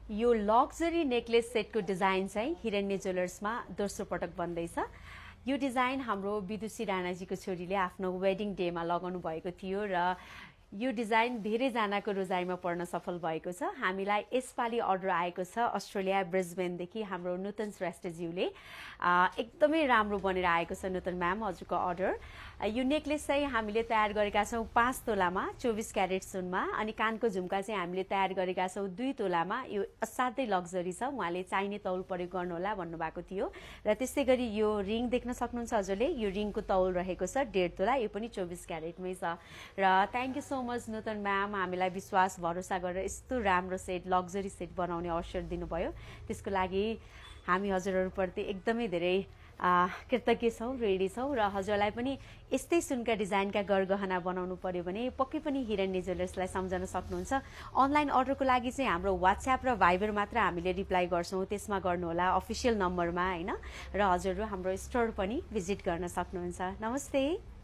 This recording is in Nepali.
यो लग्जरी नेकलेस सेटको डिजाइन चाहिँ हिरण्य ज्वेलर्समा दोस्रो पटक बन्दैछ। यो डिजाइन हाम्रो विदुषी राणाजीको छोरीले आफ्नो वेडिङ डेमा लगाउनु भएको थियो र यो डिजाइन धेरैजनाको रोजाइमा पर्न सफल भएको छ। हामीलाई यसपालि अर्डर आएको छ अस्ट्रेलिया ब्रिस्बेनदेखि हाम्रो नूतन श्रेष्ठज्यूले। एकदमै राम्रो बनेर आएको छ नूतन म्याम हजुरको अर्डर। यो नेकलेस चाहिँ हामीले तयार गरेका छौँ 5 तोलामा 24 क्यारेट सुनमा, अनि कानको झुम्का चाहिँ हामीले तयार गरेका छौँ 2 तोलामा। यो असाध्यै लग्जरी छ, उहाँले चाहिने तौल प्रयोग गर्नुहोला भन्नुभएको थियो। र त्यस्तै गरी यो रिङ देख्न सक्नुहुन्छ हजुरले, यो रिङको तौल रहेको छ 1.5 तोला, यो पनि 24 क्यारेटमै छ। र thank you so much Nutan ma'am, हामीलाई विश्वास भरोसा गरेर यस्तो राम्रो सेट लग्जरी सेट बनाउने अवसर दिनुभयो। त्यसको लागि हामी हजुरहरूप्रति एकदमै धेरै कृतज्ञ छौँ, रेडी छौँ। र हजुरलाई पनि यस्तै सुनका डिजाइनका गरगहना बनाउनु पर्यो भने पक्कै पनि हिरण्य ज्वेलर्सलाई सम्झन सक्नुहुन्छ। अनलाइन अर्डरको लागि चाहिँ हाम्रो व्हाट्सएप र भाइबर मात्र हामीले रिप्लाई गर्छौँ, त्यसमा गर्नुहोला अफिसियल नम्बरमा, होइन। र हजुरहरू हाम्रो स्टोर पनि भिजिट गर्न सक्नुहुन्छ। नमस्ते।